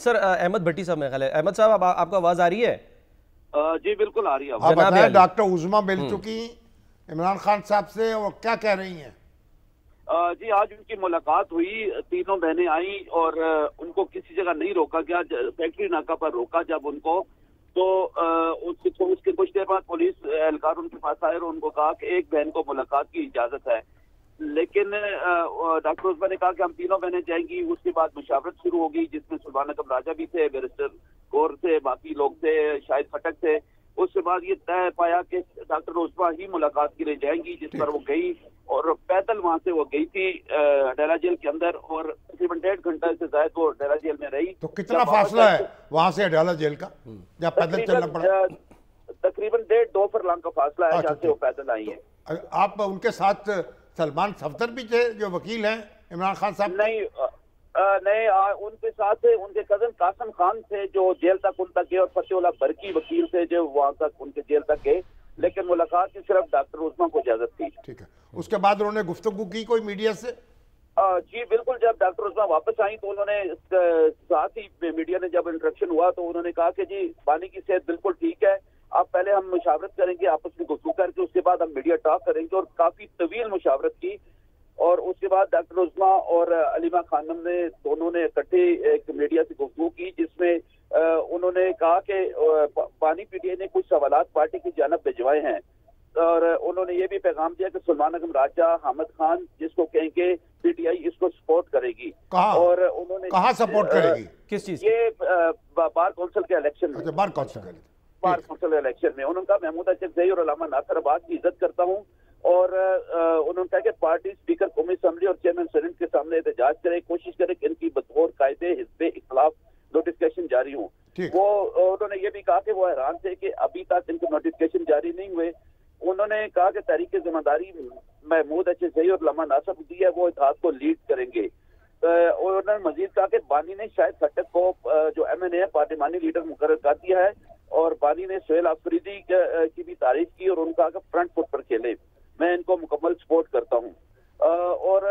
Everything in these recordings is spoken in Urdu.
سر احمد بھٹی صاحب، میرے خیال ہے احمد صاحب آپ کو آواز آ رہی ہے؟ جی بالکل آ رہی ہے. آپ بتائیں ڈاکٹر عظمیٰ مل چکی عمران خان صاحب سے اور کیا کہہ رہی ہیں؟ جی آج ان کی ملاقات ہوئی، تینوں بہنیں آئیں اور ان کو کسی جگہ نہیں روکا گیا. فیکٹری ناکہ پر روکا جب ان کو، تو اس کے کچھ دیر بعد پولیس اہلکار ان کے پاس آئے اور ان کو کہا کہ ایک بہن کو ملاقات کی اجازت ہے. لیکن ڈاکٹر عظمیٰ نے کہا کہ ہم تینوں بہنیں جائیں گی. اس کے بعد مشاورت شروع ہوگی جس میں سلطان اکرم راجہ بھی تھے، بیرسٹر گور تھے، باقی لوگ تھے، شاہد خٹک تھے. اس کے بعد یہ طے پایا کہ ڈاکٹر عظمیٰ ہی ملاقات کے لیے جائیں گی، جس پر وہ گئی اور پیدل وہاں سے وہ گئی تھی ڈیرہ جیل کے اندر، اور تقریباً 1.5 گھنٹہ سے زائد وہ ڈیرہ جیل میں رہی. تو کتنا فاصلہ ہے وہاں سے ڈیرہ جیل کا جب پیدل چلنا پڑا؟ تقریباً 1.5-2 فرلانگ کا فاصلہ ہے جہاں سے وہ پیدل آئی ہیں. آپ ان کے ساتھ سلمان صفدر بھی تھے جو وکیل ہیں عمران خان صاحب؟ نہیں، ان کے ساتھ تھے ان کے کزن قاسم خان تھے جو جیل تک ان تک گئے، اور فتح اللہ برکی وکیل تھے جو وہاں تک ان کے جیل تک گئے. لیکن ملاقات کی صرف ڈاکٹر عظمیٰ کو اجازت تھی. ٹھیک ہے. اس کے بعد انہوں نے گفتگو کی کوئی میڈیا سے؟ جی بالکل. جب ڈاکٹر عظمیٰ واپس آئیں تو انہوں نے ساتھ ہی میڈیا نے جب انٹریکشن ہوا تو انہوں نے کہا کہ جی بانی کی صحت بالکل ٹھیک ہے، اب پہلے ہم مشاورت کریں گے آپس میں گفتگو کر کے، اس کے بعد ہم میڈیا ٹاک کریں گے. اور کافی طویل مشاورت کی، اور اس کے بعد ڈاکٹر عظمیٰ اور علیمہ خانم نے دونوں نے اکٹھے ایک میڈیا سے گفتگو کی جس میں انہوں نے کہا کہ بانی پی ٹی آئی نے کچھ سوالات پارٹی کی جانب بھجوائے ہیں، اور انہوں نے یہ بھی پیغام دیا کہ سلمان اکرم راجہ، حامد خان جس کو کہیں گے پی ٹی آئی اس کو سپورٹ کرے گی. اور انہوں نے کہاں سپورٹ کرے گی؟ کس چیز؟ یہ بار کونسل کے الیکشن میں. بار کونسل الیکشن میں انہوں نے کہا محمود اشرف زئی اور علامہ ناصر عباس کی عزت کرتا ہوں، اور انہوں نے کہا کہ پارٹی اسپیکر قومی اسمبلی اور چیئرمین سینٹ کے سامنے احتجاج کرے، کوشش کرے کہ ان کی بطور قائد حزب اختلاف نوٹیفکیشن جاری ہوں. وہ انہوں نے یہ بھی کہا کہ وہ حیران تھے کہ ابھی تک ان کے نوٹیفکیشن جاری نہیں ہوئے. انہوں نے کہا کہ تحریک ذمہ داری محمود اشرف زئی اور علامہ ناصر کو دی ہے، وہ اتحاد کو لیڈ کریں گے. اور انہوں نے مزید کہا کہ بانی نے شاہد خٹک کو جو ایم این اے پارلیمانی لیڈر مقرر کر دیا ہے، اور بانی نے سہیل آفریدی کی بھی تعریف کی اور ان کا فرنٹ فٹ پر کھیلے. میں ان کو مکمل سپورٹ کرتا ہوں. اور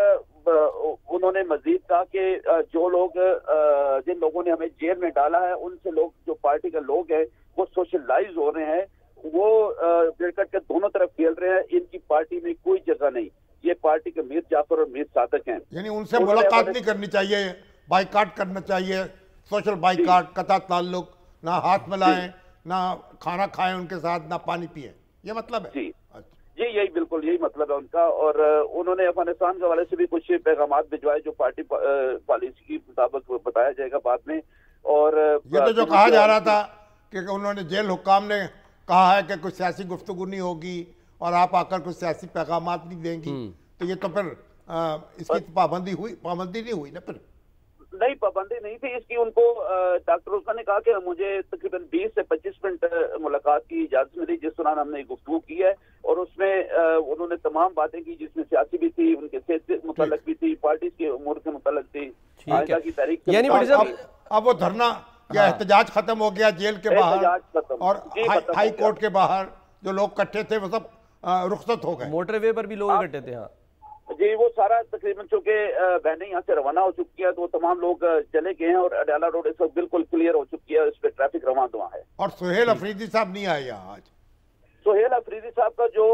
انہوں نے مزید کہا کہ جو لوگ جن لوگوں نے ہمیں جیل میں ڈالا ہے ان سے لوگ جو پارٹی کے لوگ ہیں وہ سوشلائز ہو رہے ہیں، وہ کرکٹ کے دونوں طرف کھیل رہے ہیں، ان کی پارٹی میں کوئی جگہ نہیں. یہ پارٹی کے میر جعفر اور میر صادق ہیں. یعنی ان سے ملاقات نہیں کرنی چاہیے، بائیکاٹ کرنا چاہیے، سوشل بائیکاٹ، قطع تعلق، نہ ہاتھ ملائیں، نہ کھانا کھائیں ان کے ساتھ، نہ پانی پئیں، یہ مطلب ہے؟ جی یہی بالکل یہی مطلب ہے ان کا. اور انہوں نے افغانستان کے حوالے سے بھی کچھ پیغامات بھجوائے جو پارٹی پالیسی کے مطابق بتایا جائے گا بعد میں. اور یہ تو جو کہا جا رہا تھا کہ انہوں نے جیل حکام نے کہا ہے کہ کچھ سیاسی گفتگو نہیں ہوگی اور آپ آ کر کچھ سیاسی پیغامات نہیں دیں گی، تو یہ تو پھر اس کی پابندی نہیں ہوئی نا؟ پھر نہیں، پابندی نہیں تھی اس کی. ان کو ڈاکٹر عثمان نے کہا کہ مجھے تقریباً 20 سے 25 منٹ ملاقات کی اجازت ملی جس دوران ہم نے گفتگو کی ہے، اور اس میں انہوں نے تمام باتیں کی جس میں سیاسی بھی تھی، ان کے صحت سے متعلق بھی تھی، پارٹی کے امور سے متعلق تھی، آئندہ کی تاریخ. یعنی اب وہ دھرنا یا احتجاج ختم ہو گیا جیل کے باہر، اور ہائی کورٹ کے باہر جو لوگ اکٹھے تھے وہ سب رخصت ہو گئے، موٹر وے پر بھی لوگ اکٹھے تھے. ہاں جی، وہ سارا تقریباً چونکہ بہنیں یہاں سے روانہ ہو چکی ہے تو وہ تمام لوگ چلے گئے ہیں، اور اڈیالہ روڈ اس وقت بالکل کلیئر ہو چکی ہے، اس پہ ٹریفک رواں دواں ہے. اور سہیل آفریدی صاحب نہیں آئے یہاں آج؟ سہیل آفریدی صاحب کا جو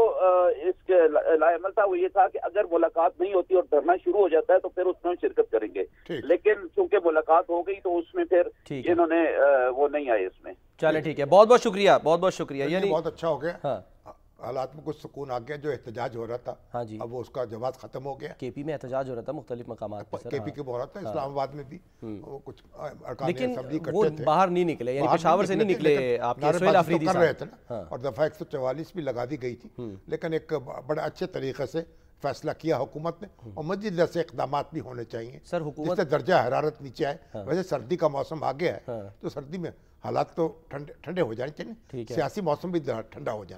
اس کے لائے عمل تھا وہ یہ تھا کہ اگر ملاقات نہیں ہوتی اور دھرنا شروع ہو جاتا ہے تو پھر اس میں شرکت کریں گے، لیکن چونکہ ملاقات ہو گئی تو اس میں پھر انہوں نے وہ نہیں آئے اس میں. چلیں ٹھیک ہے، بہت بہت شکریہ، بہت بہت شکریہ. یعنی بہت اچھا ہو گیا، حالات میں کچھ سکون آ گیا. جو احتجاج ہو رہا تھا اب وہ اس کا جواز ختم ہو گیا. کے پی میں احتجاج ہو رہا تھا مختلف مقامات پر، کے پی کے ہو رہا تھا، اسلام آباد میں بھی وہ کچھ ارکان اسمبلی وہ کرتے تھے، باہر نہیں نکلے، یعنی پشاور سے نہیں نکلے. آپ کے سہیل آفریدی کر رہے تھے نا، اور دفعہ 144 بھی لگا دی گئی تھی، لیکن ایک بڑے اچھے طریقے سے فیصلہ کیا حکومت نے، اور مزید جیسے اقدامات بھی ہونے چاہیے جس سے درجہ حرارت نیچے آئے. ویسے سردی کا موسم آ گیا ہے تو سردی میں حالات تو ٹھنڈے ہو جانے چاہیے، سیاسی موسم بھی ٹھنڈا ہو جانے چاہیے.